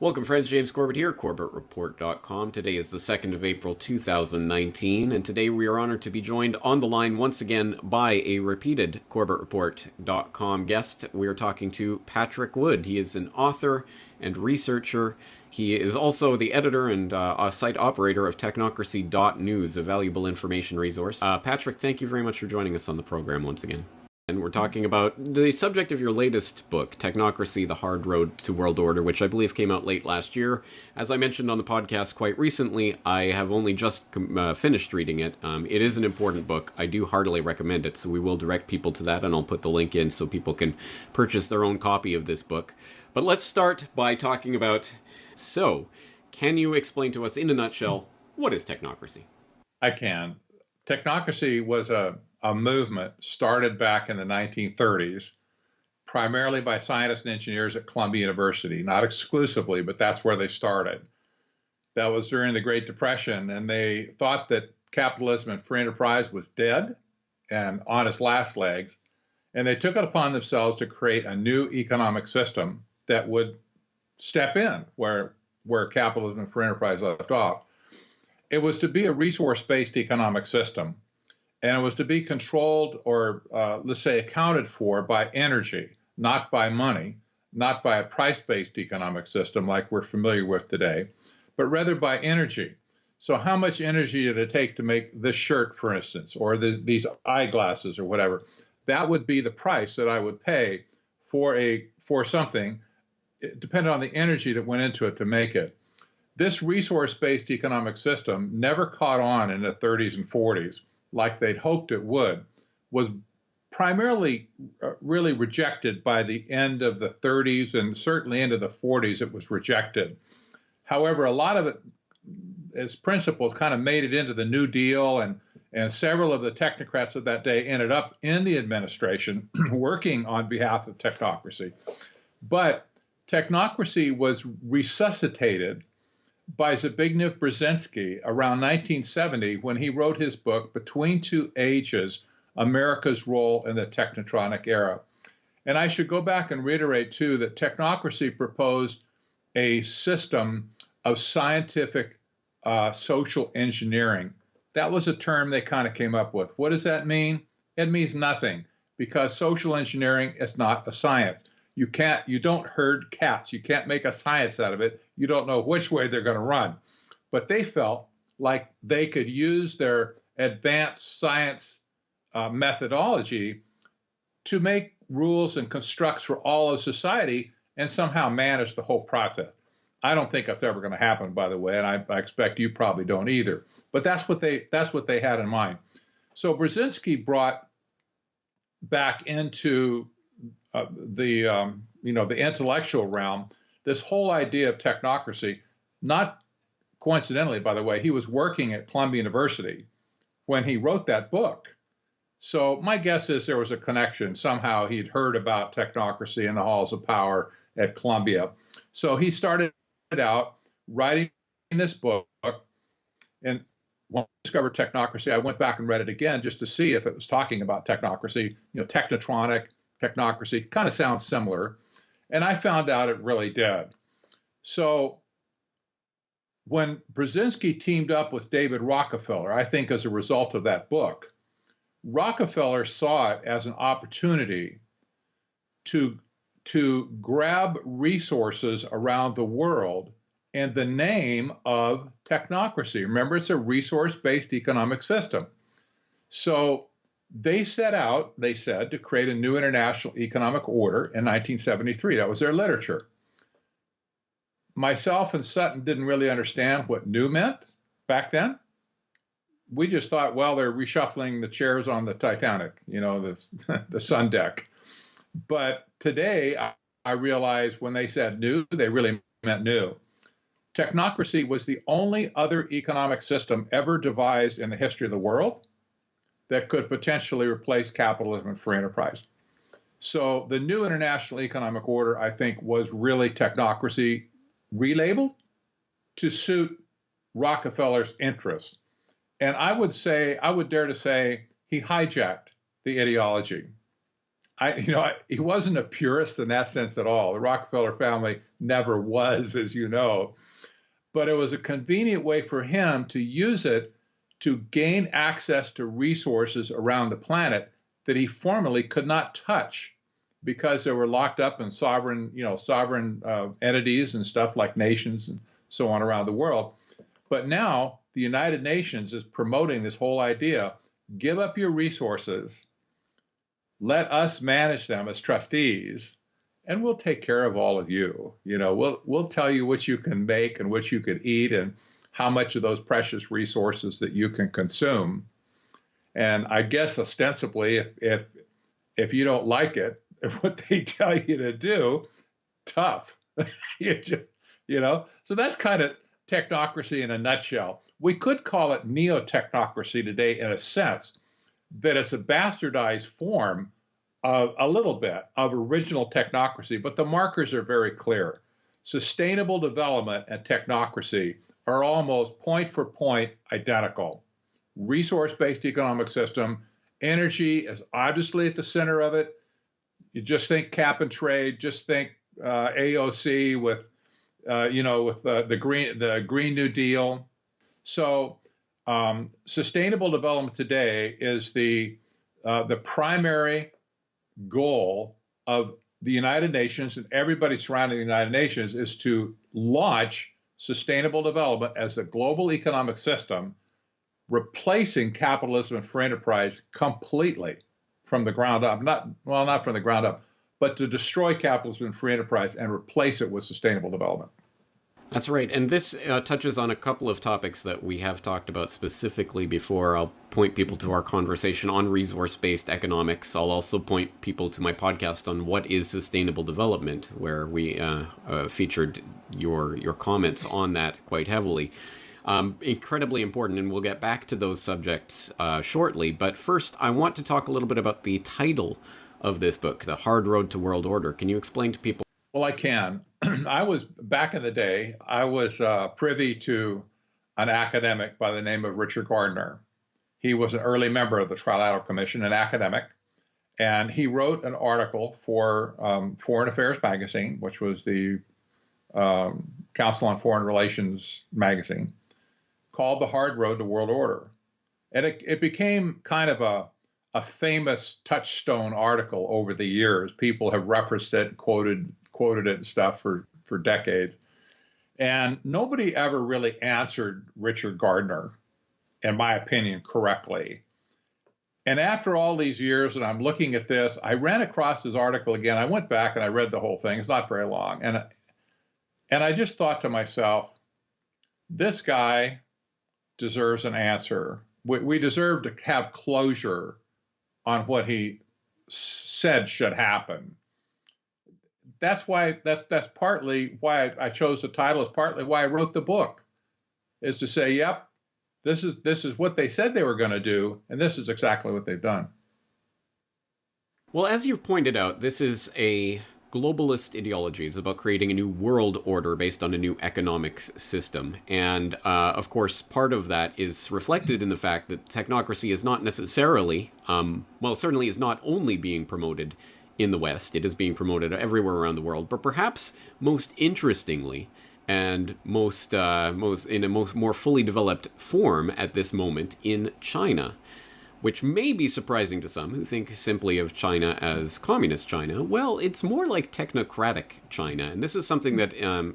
Welcome friends, James Corbett here, CorbettReport.com. Today is the 2nd of April 2019, and today we are honored to be joined on the line once again by a repeated CorbettReport.com guest. We are talking to Patrick Wood. He is an author and researcher. He is also the editor and site operator of TECNOCRACY.news, a valuable information resource. Patrick, thank you very much for joining us on the program once again. And we're talking about the subject of your latest book, Technocracy, The Hard Road to World Order, which I believe came out late last year. As I mentioned on the podcast quite recently, I have only just finished reading it. It is an important book. I do heartily recommend it, so we will direct people to that, and I'll put the link in so people can purchase their own copy of this book. But let's start by talking about, can you explain to us in a nutshell, what is technocracy? I can. Technocracy was a movement started back in the 1930s, primarily by scientists and engineers at Columbia University, not exclusively, but that's where they started. That was during the Great Depression, and they thought that capitalism and free enterprise was dead and on its last legs, and they took it upon themselves to create a new economic system that would step in where capitalism and free enterprise left off. It was to be a resource-based economic system. And it was to be controlled or, let's say, accounted for by energy, not by money, not by a price-based economic system like we're familiar with today, but rather by energy. So how much energy did it take to make this shirt, for instance, or these eyeglasses or whatever? That would be the price that I would pay for something, depending on the energy that went into it to make it. This resource-based economic system never caught on in the 30s and 40s. Like they'd hoped it would, was primarily really rejected by the end of the 30s and certainly into the 40s. It was rejected. However, a lot of it, its principles kind of made it into the New Deal, and several of the technocrats of that day ended up in the administration working on behalf of technocracy. But technocracy was resuscitated by Zbigniew Brzezinski around 1970 when he wrote his book, Between Two Ages, America's Role in the Technotronic Era. And I should go back and reiterate, too, that technocracy proposed a system of scientific social engineering. That was a term they kind of came up with. What does that mean? It means nothing, because social engineering is not a science. You don't herd cats. You can't make a science out of it. You don't know which way they're going to run. But they felt like they could use their advanced science methodology to make rules and constructs for all of society and somehow manage the whole process. I don't think that's ever going to happen, by the way, and I expect you probably don't either. But that's what they had in mind. So Brzezinski brought back into the intellectual realm, this whole idea of technocracy. Not coincidentally, by the way, he was working at Columbia University when he wrote that book. So my guess is there was a connection. Somehow he'd heard about technocracy in the halls of power at Columbia. So he started out writing this book. And when I discovered technocracy, I went back and read it again just to see if it was talking about technocracy, technotronic, technocracy, kind of sounds similar. And I found out it really did. So when Brzezinski teamed up with David Rockefeller, I think as a result of that book, Rockefeller saw it as an opportunity to grab resources around the world in the name of technocracy. Remember, it's a resource-based economic system. So they set out, they said, to create a new international economic order in 1973. That was their literature. Myself and Sutton didn't really understand what new meant back then. We just thought, well, they're reshuffling the chairs on the Titanic, the sun deck. But today, I realize when they said new, they really meant new. Technocracy was the only other economic system ever devised in the history of the world that could potentially replace capitalism and free enterprise. So the new international economic order, I think, was really technocracy relabeled to suit Rockefeller's interests. And I would dare to say he hijacked the ideology. he wasn't a purist in that sense at all. The Rockefeller family never was, as you know, but it was a convenient way for him to use it to gain access to resources around the planet that he formerly could not touch because they were locked up in sovereign entities and stuff like nations and so on around the world. But now the United Nations is promoting this whole idea: give up your resources, let us manage them as trustees, and we'll take care of all of you. We'll tell you what you can make and what you can eat and how much of those precious resources that you can consume. And I guess ostensibly, if you don't like it, what they tell you to do, tough. So that's kind of technocracy in a nutshell. We could call it neo-technocracy today in a sense that it's a bastardized form of a little bit of original technocracy, but the markers are very clear. Sustainable development and technocracy are almost point for point identical. Resource-based economic system, energy is obviously at the center of it. You just think cap and trade, just think AOC with the Green New Deal. So sustainable development today is the primary goal of the United Nations, and everybody surrounding the United Nations is to launch sustainable development as a global economic system, replacing capitalism and free enterprise completely from the ground up. Not from the ground up, but to destroy capitalism and free enterprise and replace it with sustainable development. That's right. And this touches on a couple of topics that we have talked about specifically before. I'll point people to our conversation on resource-based economics. I'll also point people to my podcast on what is sustainable development, where we featured your comments on that quite heavily. Incredibly important, and we'll get back to those subjects shortly. But first, I want to talk a little bit about the title of this book, The Hard Road to World Order. Can you explain to people? Well, I can. Back in the day, I was privy to an academic by the name of Richard Gardner. He was an early member of the Trilateral Commission, an academic, and he wrote an article for Foreign Affairs magazine, which was the Council on Foreign Relations magazine, called The Hard Road to World Order. And it became kind of a famous touchstone article over the years. People have referenced it, quoted it and stuff for decades. And nobody ever really answered Richard Gardner, in my opinion, correctly. And after all these years, and I'm looking at this, I ran across his article again. I went back and I read the whole thing. It's not very long. And I just thought to myself, this guy deserves an answer. We deserve to have closure on what he said should happen. That's partly why I chose the title. It's partly why I wrote the book, is to say, yep, this is what they said they were going to do, and this is exactly what they've done. Well, as you've pointed out, this is a globalist ideology. It's about creating a new world order based on a new economic system. And, of course, part of that is reflected in the fact that technocracy is not necessarily, certainly is not only being promoted in the West. It is being promoted everywhere around the world, but perhaps most interestingly and more fully developed form at this moment in China, which may be surprising to some who think simply of China as communist China. Well, it's more like technocratic China, and this is something that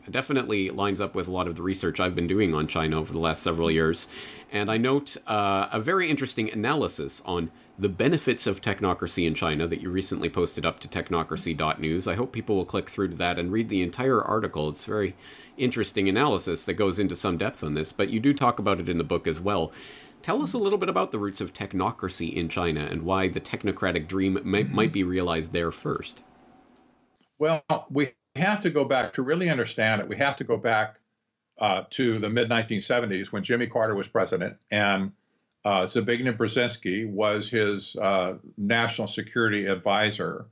definitely lines up with a lot of the research I've been doing on China over the last several years. And I note a very interesting analysis on the benefits of technocracy in China that you recently posted up to technocracy.news. I hope people will click through to that and read the entire article. It's very interesting analysis that goes into some depth on this, but you do talk about it in the book as well. Tell us a little bit about the roots of technocracy in China and why the technocratic dream might be realized there first. Well, we have to go back to really understand it. We have to go back to the mid-1970s when Jimmy Carter was president, and Zbigniew Brzezinski was his national security advisor.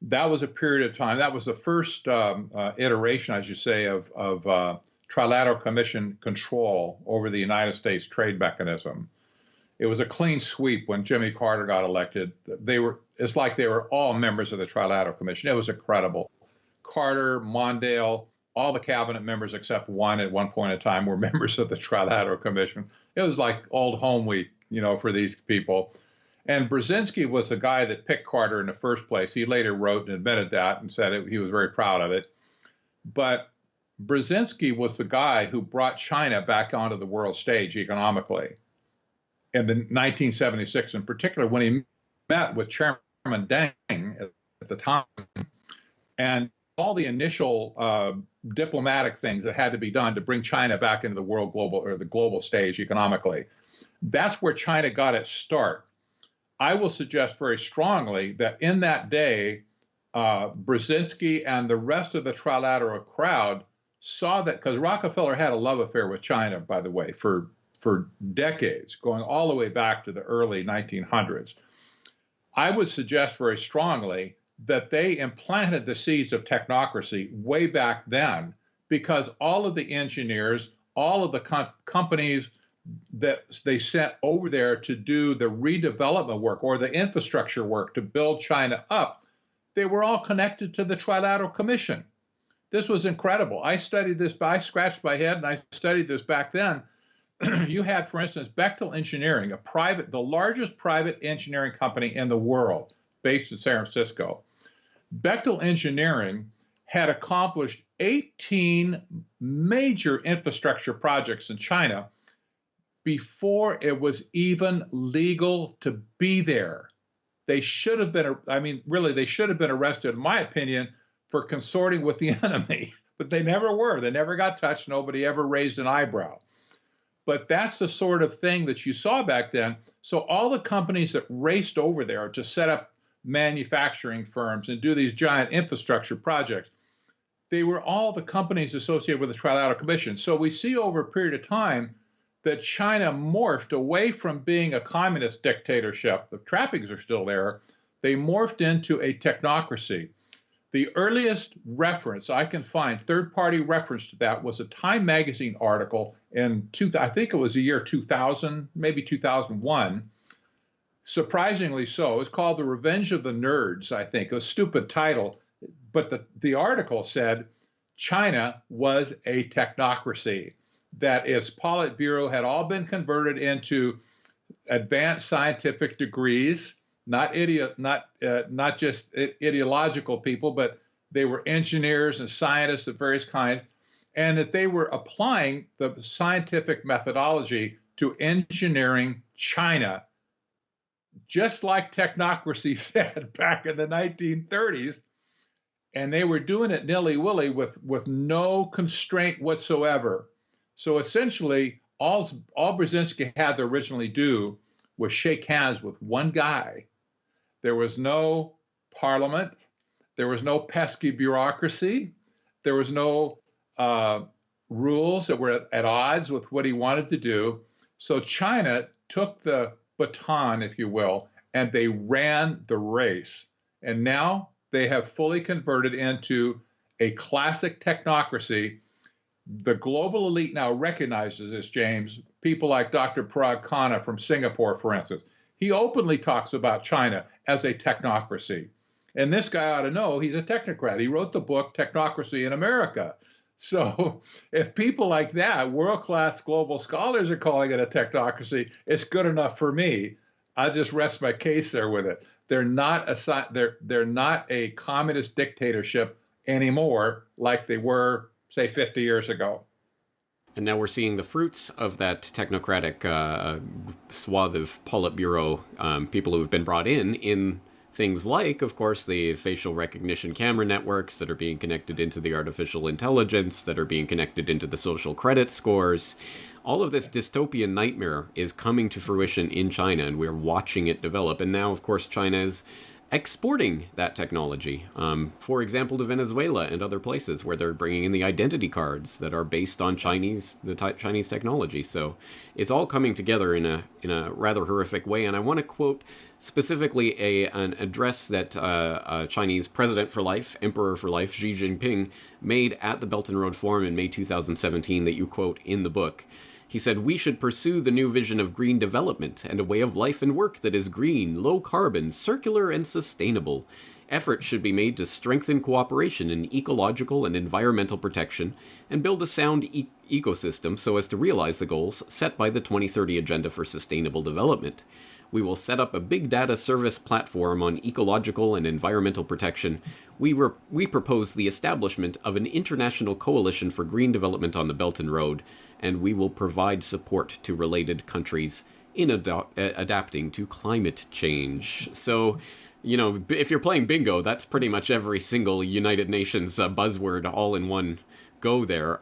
That was a period of time. That was the first iteration, I should say, of Trilateral Commission control over the United States trade mechanism. It was a clean sweep when Jimmy Carter got elected. It's like they were all members of the Trilateral Commission. It was incredible. Carter, Mondale, all the cabinet members except one at one point in time were members of the Trilateral Commission. It was like old home week, for these people. And Brzezinski was the guy that picked Carter in the first place. He later wrote and admitted that and said he was very proud of it. But Brzezinski was the guy who brought China back onto the world stage economically in the 1976, in particular, when he met with Chairman Deng at the time, and all the initial diplomatic things that had to be done to bring China back into the the global stage economically. That's where China got its start. I will suggest very strongly that in that day, Brzezinski and the rest of the trilateral crowd saw that, because Rockefeller had a love affair with China, by the way, for decades, going all the way back to the early 1900s. I would suggest very strongly that they implanted the seeds of technocracy way back then, because all of the engineers, all of the companies that they sent over there to do the redevelopment work or the infrastructure work to build China up, they were all connected to the Trilateral Commission. This was incredible. I studied this, I scratched my head and I studied this back then. You had, for instance, Bechtel Engineering, the largest private engineering company in the world, based in San Francisco. Bechtel Engineering had accomplished 18 major infrastructure projects in China before it was even legal to be there. They should have been, they should have been arrested, in my opinion, for consorting with the enemy, but they never were. They never got touched. Nobody ever raised an eyebrow. But that's the sort of thing that you saw back then. So all the companies that raced over there to set up manufacturing firms and do these giant infrastructure projects, they were all the companies associated with the Trilateral Commission. So we see over a period of time that China morphed away from being a communist dictatorship. The trappings are still there. They morphed into a technocracy. The earliest reference I can find, third-party reference to that, was a Time magazine article in, I think it was the year 2000, maybe 2001. Surprisingly so. It's called The Revenge of the Nerds, I think. A stupid title. But the article said China was a technocracy, that its Politburo had all been converted into advanced scientific degrees, not just ideological people, but they were engineers and scientists of various kinds, and that they were applying the scientific methodology to engineering China, just like technocracy said back in the 1930s. And they were doing it nilly-willy with no constraint whatsoever. So essentially, all Brzezinski had to originally do was shake hands with one guy. There was no parliament. There was no pesky bureaucracy. There was no rules that were at odds with what he wanted to do. So China took the baton, if you will, and they ran the race. And now they have fully converted into a classic technocracy. The global elite now recognizes this, James. People like Dr. Parag Khanna from Singapore, for instance. He openly talks about China as a technocracy. And this guy ought to know he's a technocrat. He wrote the book, Technocracy in America. So if people like that, world-class global scholars, are calling it a technocracy, it's good enough for me. I just rest my case there with it. They're not a communist dictatorship anymore like they were, say, 50 years ago. And now we're seeing the fruits of that technocratic swath of Politburo people who have been brought in things like, of course, the facial recognition camera networks that are being connected into the artificial intelligence, that are being connected into the social credit scores. All of this dystopian nightmare is coming to fruition in China, and we're watching it develop. And now, of course, China is exporting that technology, for example, to Venezuela and other places where they're bringing in the identity cards that are based on Chinese technology. So it's all coming together in a rather horrific way. And I want to quote specifically an address that Chinese President for Life, Emperor for Life, Xi Jinping, made at the Belt and Road Forum in May 2017 that you quote in the book. He said, "We should pursue the new vision of green development and a way of life and work that is green, low carbon, circular, and sustainable. Effort should be made to strengthen cooperation in ecological and environmental protection and build a sound ecosystem so as to realize the goals set by the 2030 Agenda for Sustainable Development. We will set up a big data service platform on ecological and environmental protection. We propose the establishment of an international coalition for green development on the Belt and Road, and we will provide support to related countries in adapting to climate change." So, you know, if you're playing bingo, that's pretty much every single United Nations buzzword all in one go there.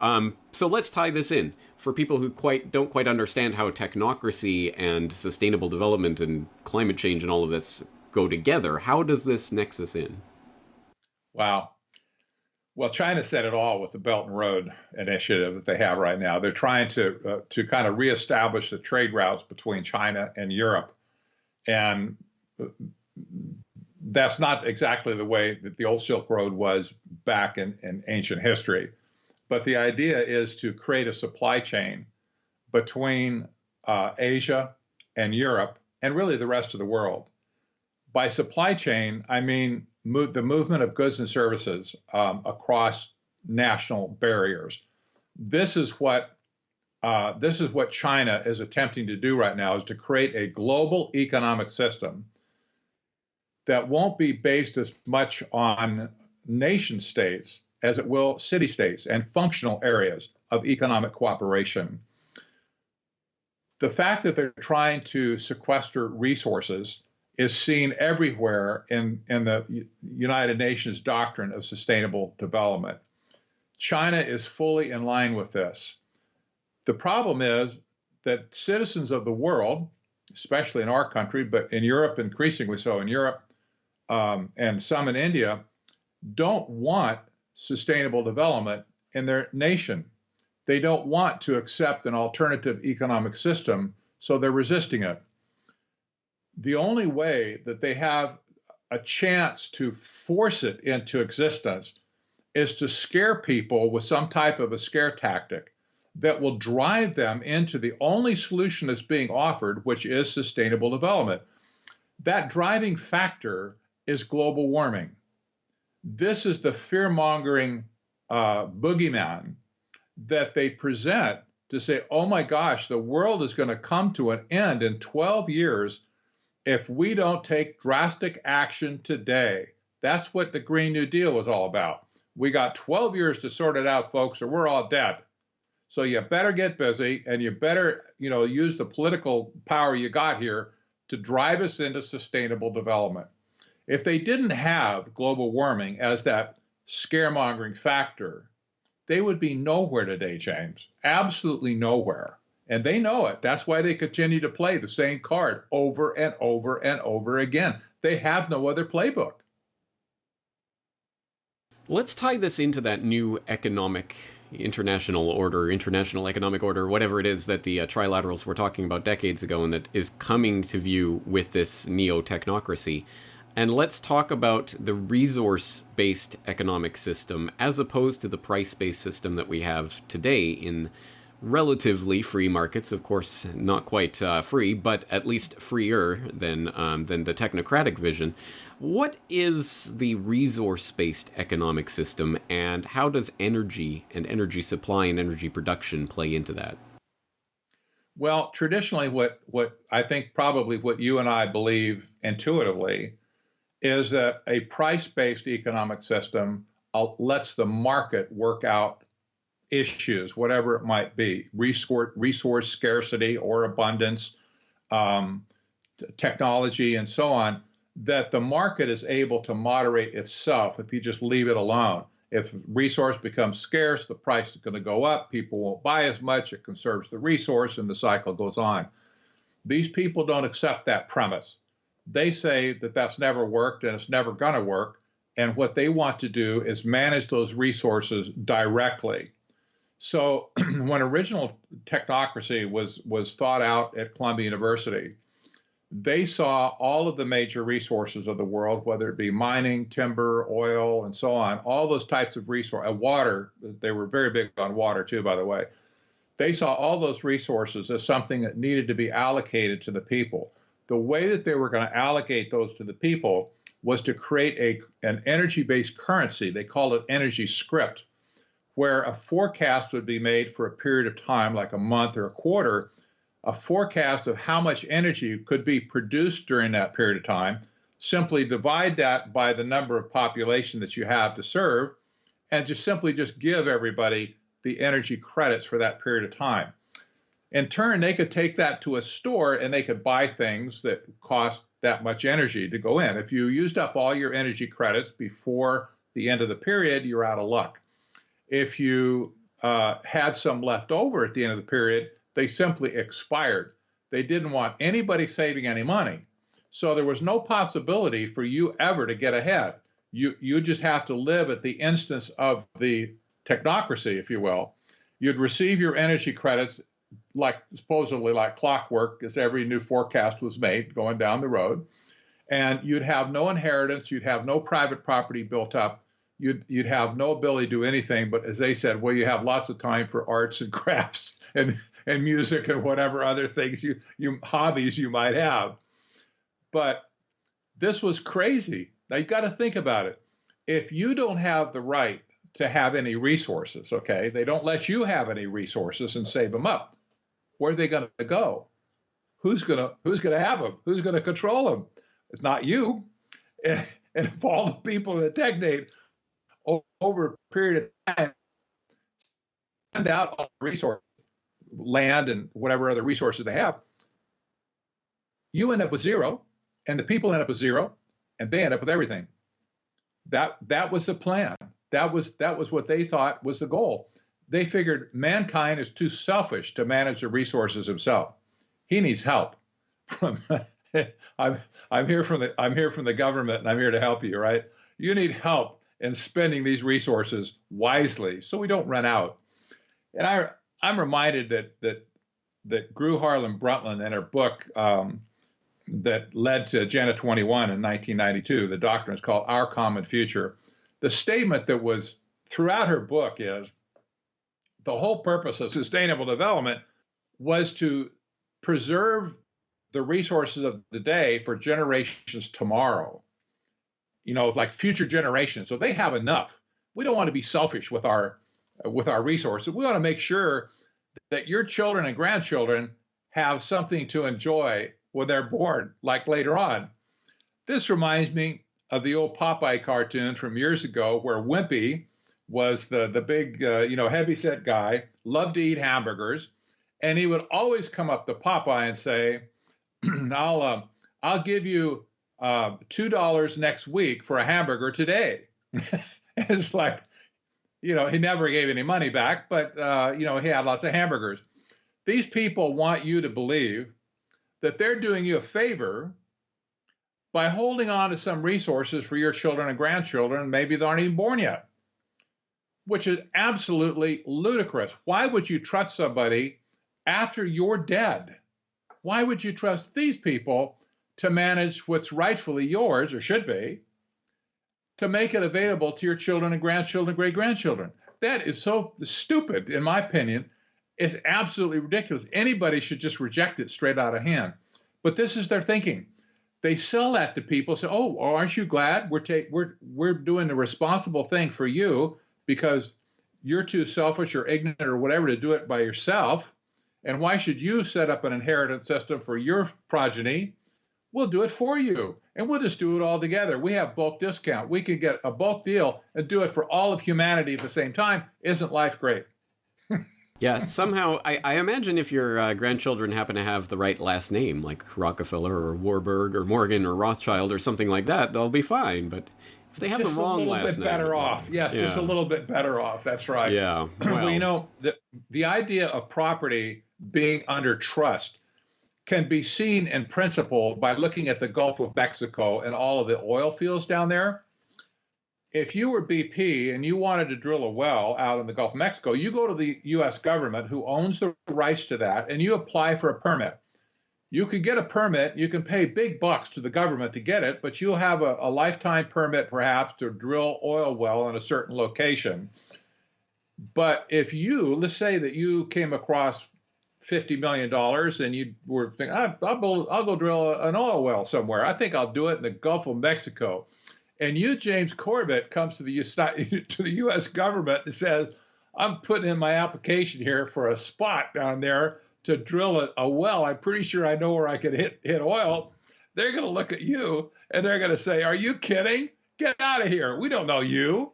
So let's tie this in. For people who don't quite understand how technocracy and sustainable development and climate change and all of this go together, how does this nexus in? Wow. Well, China said it all with the Belt and Road initiative that they have right now. They're trying to kind of reestablish the trade routes between China and Europe. And that's not exactly the way that the old Silk Road was back in ancient history. But the idea is to create a supply chain between Asia and Europe and really the rest of the world. By supply chain, I mean the movement of goods and services across national barriers. This is what China is attempting to do right now, is to create a global economic system that won't be based as much on nation states as it will city-states and functional areas of economic cooperation. The fact that they're trying to sequester resources is seen everywhere in the United Nations doctrine of sustainable development. China is fully in line with this. The problem is that citizens of the world, especially in our country, but in Europe, increasingly so in Europe, and some in India, don't want sustainable development in their nation. They don't want to accept an alternative economic system, so they're resisting it. The only way that they have a chance to force it into existence is to scare people with some type of a scare tactic that will drive them into the only solution that's being offered, which is sustainable development. That driving factor is global warming. This is the fear-mongering boogeyman that they present to say, oh my gosh, the world is going to come to an end in 12 years if we don't take drastic action today. That's what the Green New Deal was all about. We got 12 years to sort it out, folks, or we're all dead. So you better get busy, and you better, use the political power you got here to drive us into sustainable development. If they didn't have global warming as that scaremongering factor, they would be nowhere today, James. Absolutely nowhere. And they know it. That's why they continue to play the same card over and over and over again. They have no other playbook. Let's tie this into that new international economic order, whatever it is that the trilaterals were talking about decades ago and that is coming to view with this neo-technocracy. And let's talk about the resource-based economic system as opposed to the price-based system that we have today in relatively free markets. Of course, not quite free, but at least freer than the technocratic vision. What is the resource-based economic system, and how does energy and energy supply and energy production play into that? Well, traditionally, what I think probably what you and I believe intuitively is that a price-based economic system lets the market work out issues, whatever it might be, resource scarcity or abundance, technology, and so on, that the market is able to moderate itself if you just leave it alone. If resource becomes scarce, the price is going to go up, people won't buy as much, it conserves the resource, and the cycle goes on. These people don't accept that premise. They say that that's never worked and it's never going to work, and what they want to do is manage those resources directly. So when original technocracy was thought out at Columbia University, they saw all of the major resources of the world, whether it be mining, timber, oil, and so on, all those types of resources, water. They were very big on water too, by the way. They saw all those resources as something that needed to be allocated to the people. The way that they were going to allocate those to the people was to create an energy-based currency. They called it energy script, where a forecast would be made for a period of time, like a month or a quarter, a forecast of how much energy could be produced during that period of time. Simply divide that by the number of population that you have to serve, and just give everybody the energy credits for that period of time. In turn, they could take that to a store and they could buy things that cost that much energy to go in. If you used up all your energy credits before the end of the period, you're out of luck. If you had some left over at the end of the period, they simply expired. They didn't want anybody saving any money. So there was no possibility for you ever to get ahead. You just have to live at the instance of the technocracy, if you will. You'd receive your energy credits supposedly like clockwork as every new forecast was made going down the road. And you'd have no inheritance. You'd have no private property built up. You'd have no ability to do anything. But as they said, well, you have lots of time for arts and crafts and music and whatever other things hobbies you might have. But this was crazy. Now you got to think about it. If you don't have the right to have any resources, okay, they don't let you have any resources and save them up. Where are they going to go? Who's going to have them? Who's going to control them? It's not you. And if all the people in the technate over a period of time send out all the resources, land and whatever other resources they have, you end up with zero, and the people end up with zero, and they end up with everything. That was the plan. That was what they thought was the goal. They figured mankind is too selfish to manage the resources himself. He needs help. I'm here from the government, and I'm here to help you, right? You need help in spending these resources wisely so we don't run out. And I'm reminded that Gru Harlan Brundtland, in her book that led to Agenda 21 in 1992, the doctrine is called Our Common Future. The statement that was throughout her book is the whole purpose of sustainable development was to preserve the resources of the day for generations tomorrow, like future generations. So they have enough. We don't want to be selfish with our resources. We want to make sure that your children and grandchildren have something to enjoy when they're born, like later on. This reminds me of the old Popeye cartoon from years ago, where Wimpy was the big, heavyset guy, loved to eat hamburgers, and he would always come up to Popeye and say, "I'll give you $2 next week for a hamburger today." It's like, he never gave any money back, but he had lots of hamburgers. These people want you to believe that they're doing you a favor by holding on to some resources for your children and grandchildren, maybe they aren't even born yet, which is absolutely ludicrous. Why would you trust somebody after you're dead? Why would you trust these people to manage what's rightfully yours, or should be, to make it available to your children and grandchildren, great-grandchildren? That is so stupid, in my opinion. It's absolutely ridiculous. Anybody should just reject it straight out of hand. But this is their thinking. They sell that to people, say, "Oh, aren't you glad we're doing the responsible thing for you because you're too selfish or ignorant or whatever to do it by yourself? And why should you set up an inheritance system for your progeny? We'll do it for you, and we'll just do it all together. We have bulk discount. We can get a bulk deal and do it for all of humanity at the same time. Isn't life great?" Yeah, somehow, I imagine if your grandchildren happen to have the right last name, like Rockefeller or Warburg or Morgan or Rothschild or something like that, they'll be fine. But if they have the wrong last name... Just a little bit better off. Yes, yeah. Just a little bit better off. That's right. Yeah. Well, the idea of property being under trust can be seen in principle by looking at the Gulf of Mexico and all of the oil fields down there. If you were BP and you wanted to drill a well out in the Gulf of Mexico, you go to the U.S. government, who owns the rights to that, and you apply for a permit. You can get a permit. You can pay big bucks to the government to get it, but you'll have a lifetime permit perhaps to drill oil well in a certain location. But if let's say that you came across $50 million and you were thinking, I'll go drill an oil well somewhere. I think I'll do it in the Gulf of Mexico. And you, James Corbett, comes to the U.S. government and says, I'm putting in my application here for a spot down there to drill a well. I'm pretty sure I know where I could hit oil. They're going to look at you and they're going to say, are you kidding? Get out of here. We don't know you.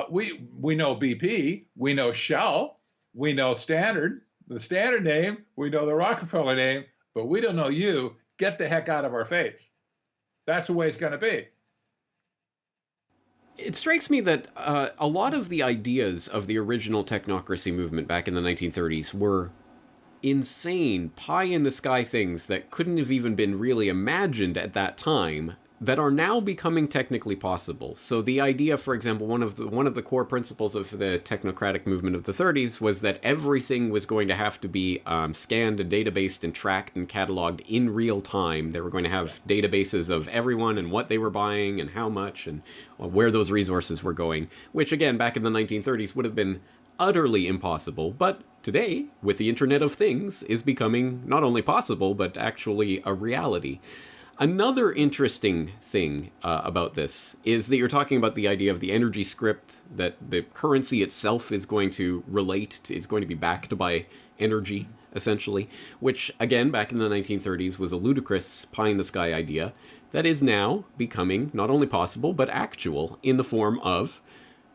We know BP. We know Shell. We know the Standard name. We know the Rockefeller name, but we don't know you. Get the heck out of our face. That's the way it's going to be. It strikes me that a lot of the ideas of the original technocracy movement back in the 1930s were insane, pie-in-the-sky things that couldn't have even been really imagined at that time that are now becoming technically possible. So the idea, for example, one of the core principles of the technocratic movement of the 30s was that everything was going to have to be scanned and databased and tracked and cataloged in real time. They were going to have databases of everyone and what they were buying and how much and where those resources were going, which again, back in the 1930s would have been utterly impossible, but today, with the Internet of Things, is becoming not only possible, but actually a reality. Another interesting thing about this is that you're talking about the idea of the energy script, that the currency itself is going to is going to be backed by energy, essentially, which, again, back in the 1930s was a ludicrous pie-in-the-sky idea that is now becoming not only possible, but actual in the form of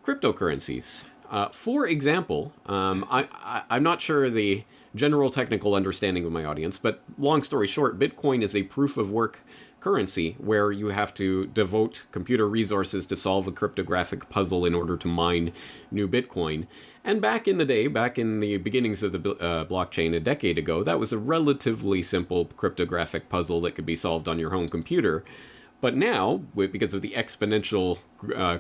cryptocurrencies. For example, I'm not sure the general technical understanding of my audience, but long story short, Bitcoin is a proof-of-work currency where you have to devote computer resources to solve a cryptographic puzzle in order to mine new Bitcoin. And back in the day, back in the beginnings of the blockchain a decade ago, that was a relatively simple cryptographic puzzle that could be solved on your home computer. But now, because of the exponential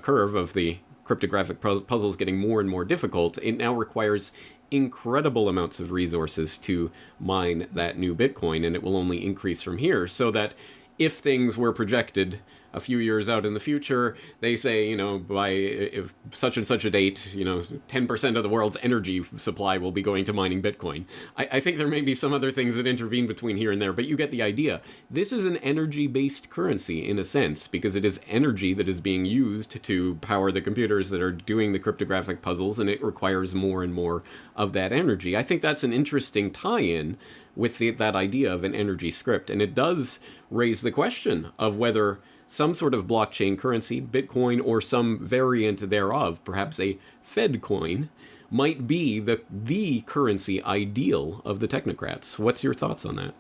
curve of the cryptographic puzzles getting more and more difficult, it now requires incredible amounts of resources to mine that new Bitcoin, and it will only increase from here, so that if things were projected a few years out in the future, they say, by such and such a date, 10% of the world's energy supply will be going to mining Bitcoin. I think there may be some other things that intervene between here and there, but you get the idea. This is an energy-based currency in a sense, because it is energy that is being used to power the computers that are doing the cryptographic puzzles, and it requires more and more of that energy. I think that's an interesting tie-in with that idea of an energy script, and it does raise the question of whether some sort of blockchain currency, Bitcoin or some variant thereof, perhaps a Fed coin, might be the currency ideal of the technocrats. What's your thoughts on that?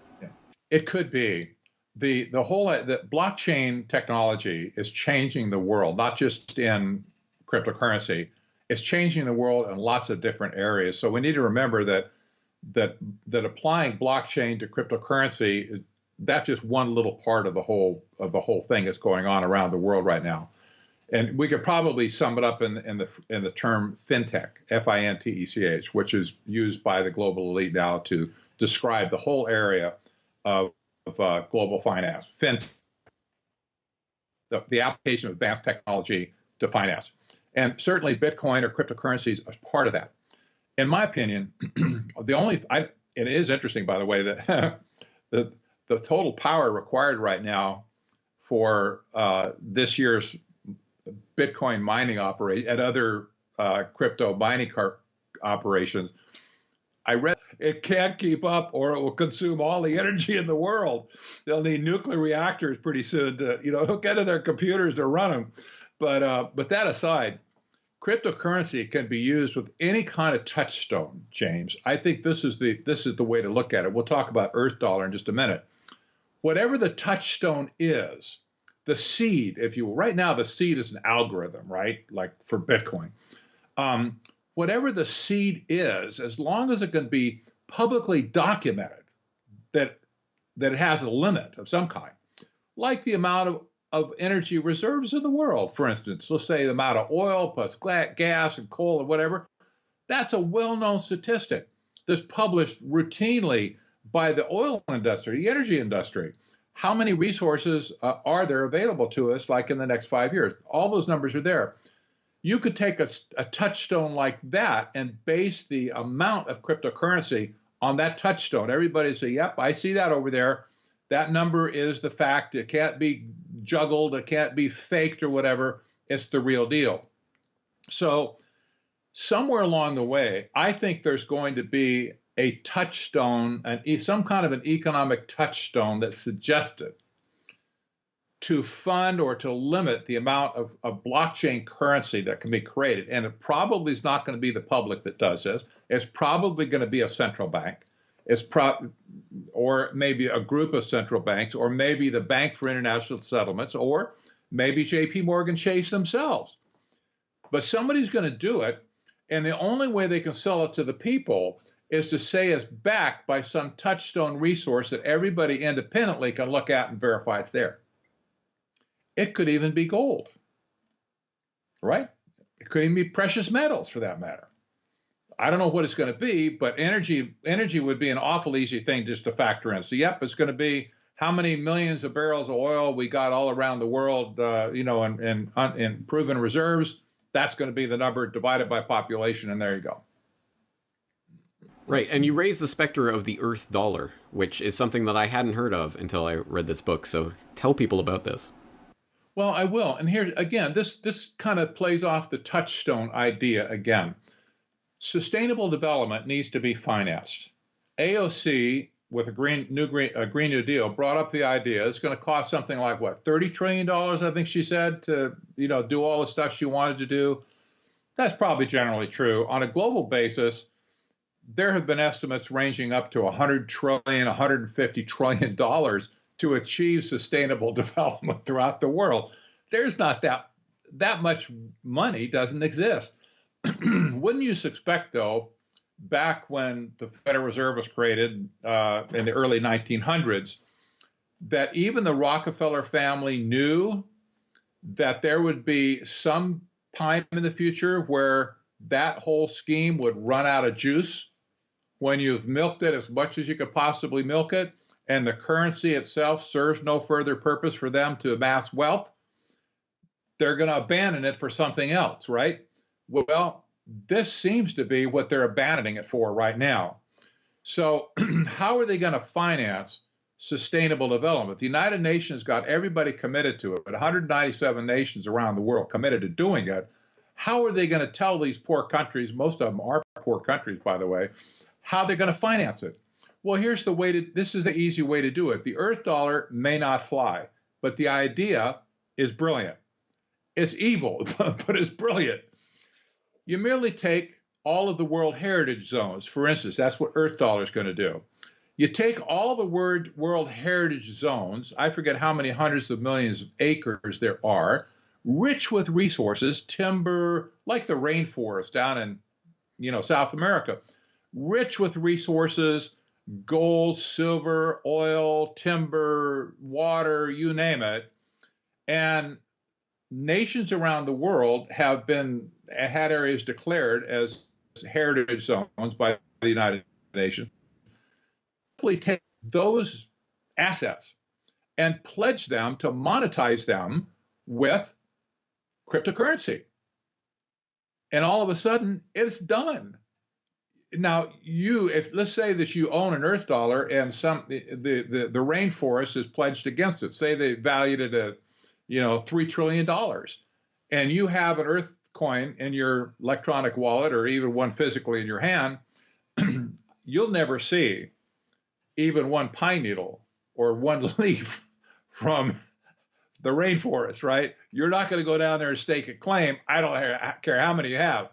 It could be. The blockchain technology is changing the world, not just in cryptocurrency. It's changing the world in lots of different areas. So we need to remember that applying blockchain to cryptocurrency, that's just one little part of the whole thing that's going on around the world right now. And we could probably sum it up in the term fintech, FINTECH, which is used by the global elite now to describe the whole area of global finance. Fintech, the application of advanced technology to finance. And certainly Bitcoin or cryptocurrencies are part of that. In my opinion, it is interesting, by the way, that the total power required right now for this year's Bitcoin mining operation and other crypto mining operations, I read it can't keep up or it will consume all the energy in the world. They'll need nuclear reactors pretty soon to hook into their computers to run them. But that aside, cryptocurrency can be used with any kind of touchstone, James. I think this is the way to look at it. We'll talk about Earth dollar in just a minute. Whatever the touchstone is, the seed, if you will, right now the seed is an algorithm, right? Like for Bitcoin. Whatever the seed is, as long as it can be publicly documented that it has a limit of some kind, like the amount of energy reserves in the world, for instance, let's say the amount of oil plus gas and coal and whatever, that's a well-known statistic that's published routinely by the oil industry, the energy industry. How many resources are there available to us like in the next 5 years? All those numbers are there. You could take a touchstone like that and base the amount of cryptocurrency on that touchstone. Everybody say, yep, I see that over there. That number is the fact. It can't be juggled. It can't be faked or whatever. It's the real deal. So somewhere along the way, I think there's going to be a touchstone, some kind of an economic touchstone that's suggested to fund or to limit the amount of blockchain currency that can be created. And it probably is not going to be the public that does this. It's probably going to be a central bank. Or maybe a group of central banks, or maybe the Bank for International Settlements, or maybe JP Morgan Chase themselves. But somebody's going to do it, and the only way they can sell it to the people is to say it's backed by some touchstone resource that everybody independently can look at and verify it's there. It could even be gold, right? It could even be precious metals, for that matter. I don't know what it's going to be, but energy would be an awful easy thing just to factor in. So, yep, it's going to be how many millions of barrels of oil we got all around the world, in proven reserves. That's going to be the number divided by population, and there you go. Right, and you raised the specter of the Earth dollar, which is something that I hadn't heard of until I read this book. So tell people about this. Well, I will. And here, again, this kind of plays off the touchstone idea again. Sustainable development needs to be financed. AOC, with a Green New Deal, brought up the idea it's going to cost something like, what, $30 trillion, I think she said, to do all the stuff she wanted to do. That's probably generally true. On a global basis, there have been estimates ranging up to $100 trillion, $150 trillion to achieve sustainable development throughout the world. There's not that much money doesn't exist. Wouldn't you suspect, though, back when the Federal Reserve was created in the early 1900s, that even the Rockefeller family knew that there would be some time in the future where that whole scheme would run out of juice when you've milked it as much as you could possibly milk it, and the currency itself serves no further purpose for them to amass wealth? They're going to abandon it for something else, right? Well, this seems to be what they're abandoning it for right now. So how are they going to finance sustainable development? The United Nations got everybody committed to it, but 197 nations around the world committed to doing it. How are they going to tell these poor countries, most of them are poor countries, by the way, how they're going to finance it? Well, this is the easy way to do it. The Earth dollar may not fly, but the idea is brilliant. It's evil, but it's brilliant. You merely take all of the World Heritage Zones, for instance. That's what Earth dollar is going to do. You take all the World Heritage Zones, I forget how many hundreds of millions of acres there are, rich with resources, timber, like the rainforest down in South America, rich with resources, gold, silver, oil, timber, water, you name it. And nations around the world have had areas declared as heritage zones by the United Nations. Simply take those assets and pledge them to monetize them with cryptocurrency. And all of a sudden, it's done. Now, let's say that you own an Earth dollar and the rainforest is pledged against it. Say they valued it at $3 trillion, and you have an Earth coin in your electronic wallet or even one physically in your hand, you'll never see even one pine needle or one leaf from the rainforest, right? You're not going to go down there and stake a claim. I don't care how many you have.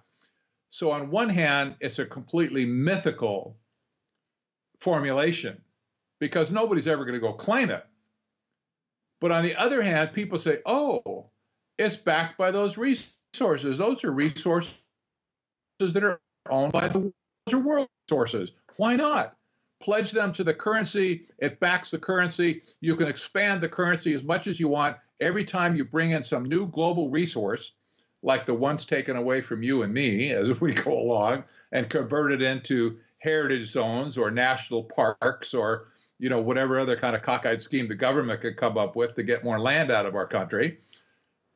So on one hand, it's a completely mythical formulation because nobody's ever going to go claim it. But on the other hand, people say, oh, it's backed by those resources. Those are resources that are owned by the world resources. Why not? Pledge them to the currency. It backs the currency. You can expand the currency as much as you want. Every time you bring in some new global resource, like the ones taken away from you and me as we go along, and convert it into heritage zones or national parks or whatever other kind of cockeyed scheme the government could come up with to get more land out of our country,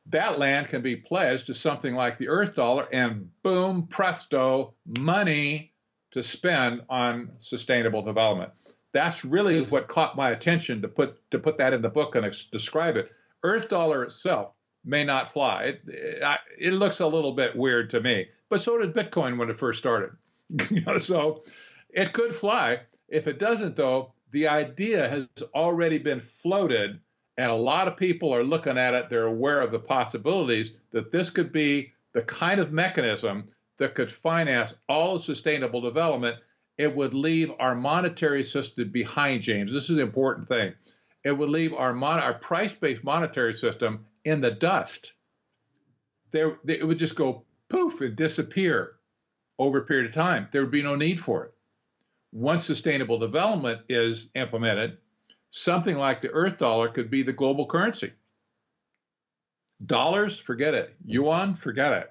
that land can be pledged to something like the Earth dollar, and boom, presto, money to spend on sustainable development. That's really what caught my attention to put that in the book and describe it. Earth dollar itself may not fly. It looks a little bit weird to me, but so did Bitcoin when it first started. So it could fly. If it doesn't, though, the idea has already been floated, and a lot of people are looking at it. They're aware of the possibilities that this could be the kind of mechanism that could finance all sustainable development. It would leave our monetary system behind, James. This is an important thing. It would leave our price-based monetary system in the dust. It would just go poof and disappear over a period of time. There would be no need for it. Once sustainable development is implemented, something like the Earth dollar could be the global currency. Dollars, forget it. Yuan, forget it.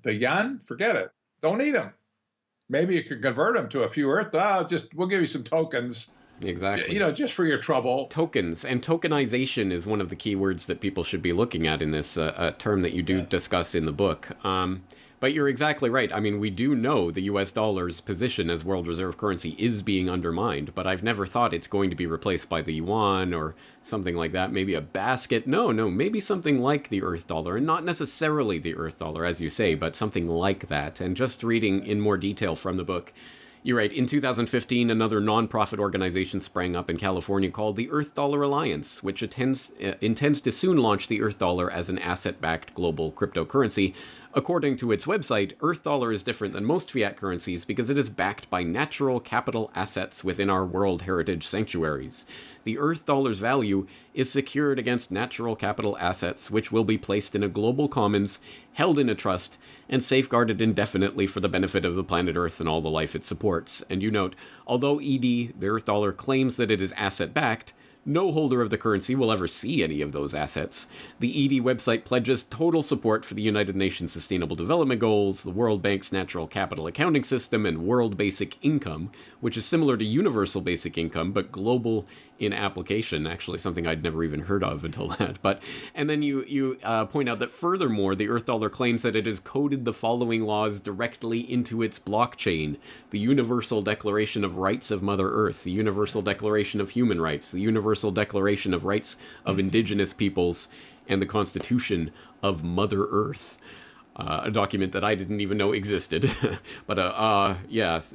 The yen, forget it. Don't need them. Maybe you could convert them to a few Earth. We'll give you some tokens. Exactly. Just for your trouble. Tokens and tokenization is one of the key words that people should be looking at in this term that you do discuss in the book. But you're exactly right. I mean, we do know the US dollar's position as world reserve currency is being undermined, but I've never thought it's going to be replaced by the yuan or something like that. Maybe a basket. No, maybe something like the Earth dollar, and not necessarily the Earth dollar, as you say, but something like that. And just reading in more detail from the book, you're right. In 2015, another nonprofit organization sprang up in California called the Earth Dollar Alliance, which intends to soon launch the Earth dollar as an asset-backed global cryptocurrency. According to its website, Earth dollar is different than most fiat currencies because it is backed by natural capital assets within our World Heritage sanctuaries. The Earth dollar's value is secured against natural capital assets, which will be placed in a global commons, held in a trust, and safeguarded indefinitely for the benefit of the planet Earth and all the life it supports. And you note, although ED, the Earth dollar, claims that it is asset-backed, no holder of the currency will ever see any of those assets. The ED website pledges total support for the United Nations Sustainable Development Goals, the World Bank's Natural Capital Accounting System, and World Basic Income, which is similar to Universal Basic Income, but global in application. Actually, something I'd never even heard of until that. And then you point out that furthermore, the Earth dollar claims that it has coded the following laws directly into its blockchain: the Universal Declaration of Rights of Mother Earth, the Universal Declaration of Human Rights, the Universal Declaration of Rights of Indigenous Peoples, and the Constitution of Mother Earth. A document that I didn't even know existed. But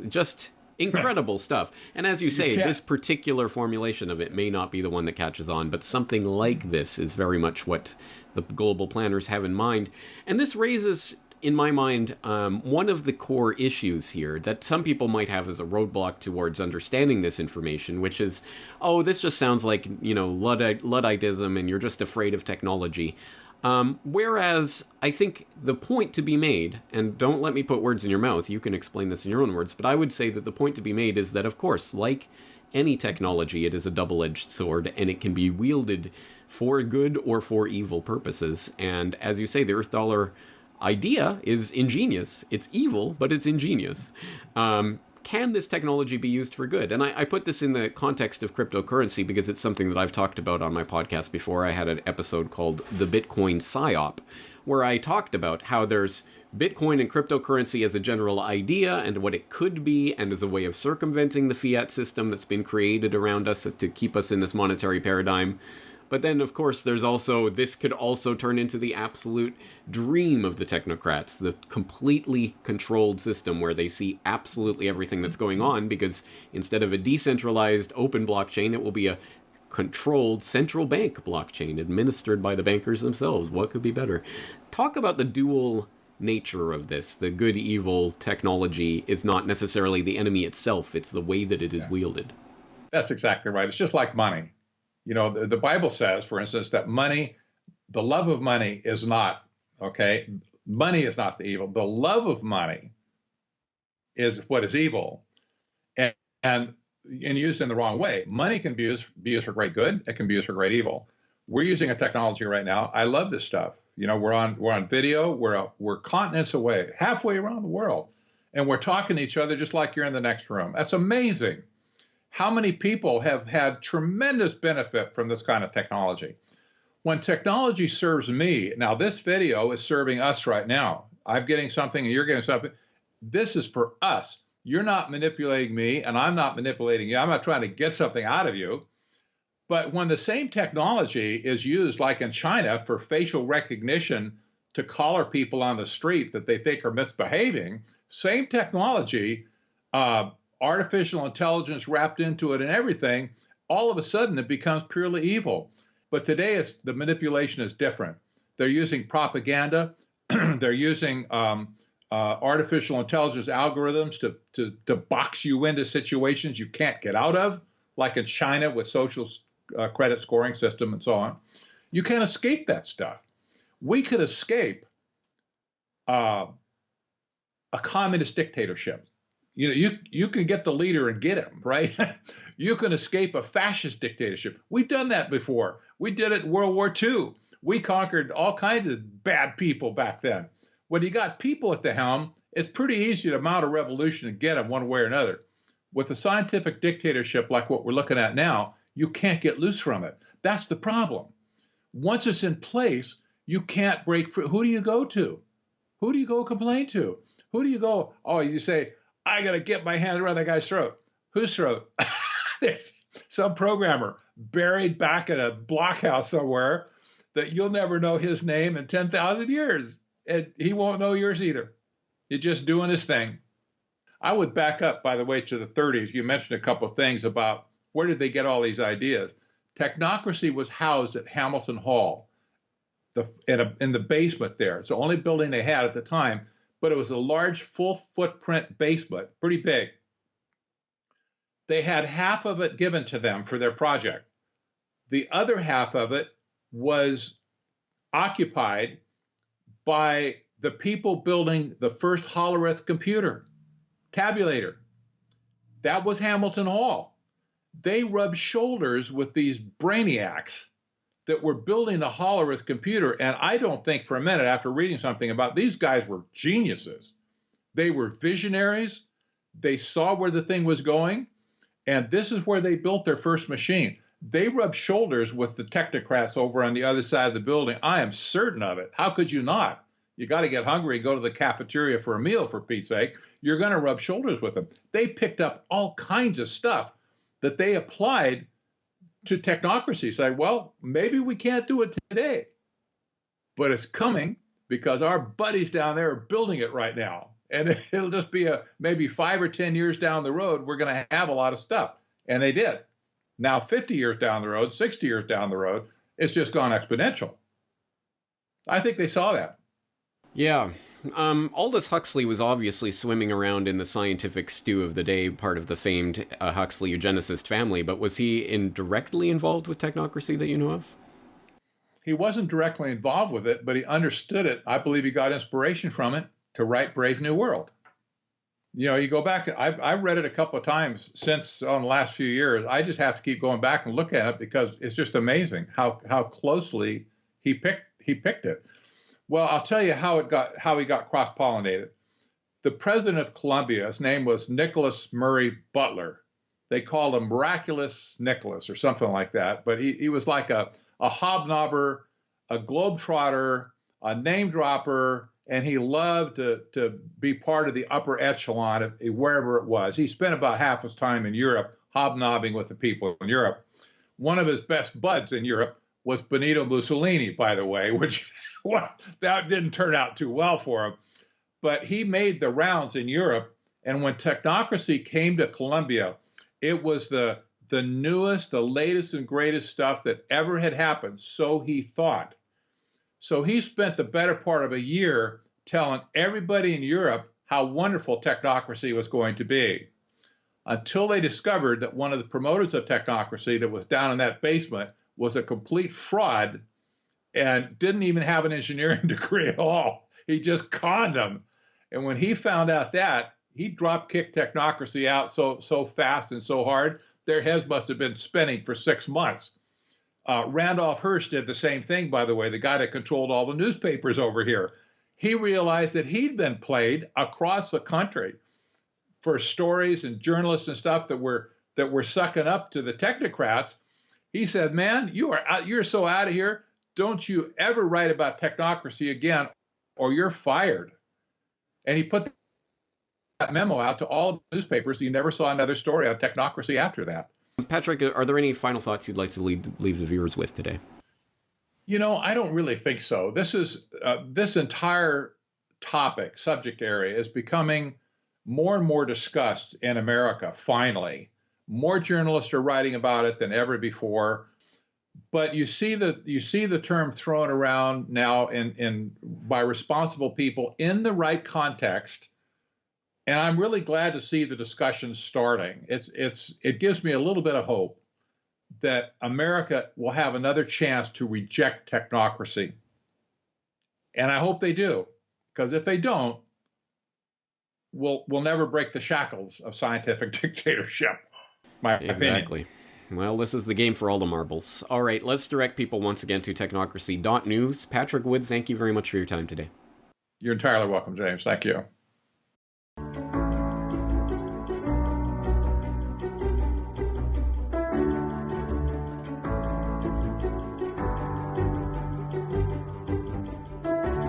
just incredible stuff. And as you say, this particular formulation of it may not be the one that catches on, but something like this is very much what the global planners have in mind. And this raises, in my mind, one of the core issues here that some people might have as a roadblock towards understanding this information, which is, this just sounds like, Ludditism and you're just afraid of technology. Whereas I think the point to be made, and don't let me put words in your mouth, you can explain this in your own words, but I would say that the point to be made is that, of course, like any technology, it is a double-edged sword, and it can be wielded for good or for evil purposes. And as you say, the Earth dollar idea is ingenious. It's evil, but it's ingenious. Can this technology be used for good? And I put this in the context of cryptocurrency because it's something that I've talked about on my podcast before. I had an episode called The Bitcoin PSYOP, where I talked about how there's Bitcoin and cryptocurrency as a general idea and what it could be, and as a way of circumventing the fiat system that's been created around us to keep us in this monetary paradigm. But then, of course, this could also turn into the absolute dream of the technocrats, the completely controlled system where they see absolutely everything that's going on, because instead of a decentralized open blockchain, it will be a controlled central bank blockchain administered by the bankers themselves. What could be better? Talk about the dual nature of this. The good-evil technology is not necessarily the enemy itself. It's the way that it is wielded. That's exactly right. It's just like money. The Bible says, for instance, that money, the love of money is not, money is not the evil. The love of money is what is evil, and used in the wrong way. Money can be used for great good. It can be used for great evil. We're using a technology right now. I love this stuff. We're on video. We're continents away, halfway around the world, and we're talking to each other just like you're in the next room. That's amazing. How many people have had tremendous benefit from this kind of technology? when technology serves me, now this video is serving us right now. I'm getting something and you're getting something. This is for us. You're not manipulating me and I'm not manipulating you. I'm not trying to get something out of you. But when the same technology is used, like in China, for facial recognition to collar people on the street that they think are misbehaving, same technology, artificial intelligence wrapped into it and everything, all of a sudden it becomes purely evil. But today the manipulation is different. They're using propaganda. They're using artificial intelligence algorithms to box you into situations you can't get out of, like in China with social credit scoring system and so on. You can't escape that stuff. We could escape a communist dictatorship. You can get the leader and get him, right? You can escape a fascist dictatorship. We've done that before. We did it in World War II. We conquered all kinds of bad people back then. When you got people at the helm, it's pretty easy to mount a revolution and get them one way or another. With a scientific dictatorship like what we're looking at now, you can't get loose from it. That's the problem. Once it's in place, you can't break free. Who do you go to? Who do you go complain to? Who do you go? Oh, you say, I got to get my hand around that guy's throat. Whose throat? There's some programmer buried back in a blockhouse somewhere that you'll never know his name in 10,000 years. And he won't know yours either. He's just doing his thing. I would back up, by the way, to the 30s. You mentioned a couple of things about where did they get all these ideas. Technocracy was housed at Hamilton Hall, in the basement there. It's the only building they had at the time, but it was a large, full footprint basement, pretty big. They had half of it given to them for their project. The other half of it was occupied by the people building the first holograph computer, tabulator. That was Hamilton Hall. They rubbed shoulders with these brainiacs that were building the holograph computer. And I don't think for a minute, after reading something about these guys were geniuses. They were visionaries. They saw where the thing was going. And this is where they built their first machine. They rubbed shoulders with the technocrats over on the other side of the building. I am certain of it. How could you not? You got to get hungry, go to the cafeteria for a meal, for Pete's sake. You're going to rub shoulders with them. They picked up all kinds of stuff that they applied to technocracy. Say, well, maybe we can't do it today, but it's coming because our buddies down there are building it right now. And it'll just be maybe 5 or 10 years down the road, we're going to have a lot of stuff. And they did. Now, 50 years down the road, 60 years down the road, it's just gone exponential. I think they saw that. Yeah. Aldous Huxley was obviously swimming around in the scientific stew of the day, part of the famed Huxley eugenicist family, but was he indirectly involved with technocracy that you know of? He wasn't directly involved with it, but he understood it. I believe he got inspiration from it to write Brave New World. You know, you go back, I've read it a couple of times since on the last few years. I just have to keep going back and look at it because it's just amazing how closely he picked it. Well, I'll tell you how he got cross-pollinated. The president of Columbia, his name was Nicholas Murray Butler. They called him Miraculous Nicholas or something like that. But he was like a hobnobber, a globetrotter, a name dropper, and he loved to be part of the upper echelon of wherever it was. He spent about half his time in Europe hobnobbing with the people in Europe. One of his best buds in Europe was Benito Mussolini, by the way, which that didn't turn out too well for him. But he made the rounds in Europe, and when technocracy came to Columbia, it was the newest, the latest and greatest stuff that ever had happened, so he thought. So he spent the better part of a year telling everybody in Europe how wonderful technocracy was going to be, until they discovered that one of the promoters of technocracy that was down in that basement was a complete fraud and didn't even have an engineering degree at all. He just conned them. And when he found out that, he drop-kicked technocracy out so fast and so hard, their heads must have been spinning for 6 months. Randolph Hearst did the same thing, by the way, the guy that controlled all the newspapers over here. He realized that he'd been played across the country for stories and journalists and stuff that were sucking up to the technocrats. He said, man, you're so out of here. don't you ever write about technocracy again, or you're fired. And he put that memo out to all newspapers. You never saw another story on technocracy after that. Patrick, are there any final thoughts you'd like to leave the viewers with today? I don't really think so. This entire subject area is becoming more and more discussed in America, finally. More journalists are writing about it than ever before. But you see the term thrown around now by responsible people in the right context. And I'm really glad to see the discussion starting. It gives me a little bit of hope that America will have another chance to reject technocracy. And I hope they do, because if they don't, we'll never break the shackles of scientific dictatorship. My Exactly. opinion. Well, this is the game for all the marbles. All right, let's direct people once again to technocracy.news. Patrick Wood, thank you very much for your time today. You're entirely welcome, James. Thank you.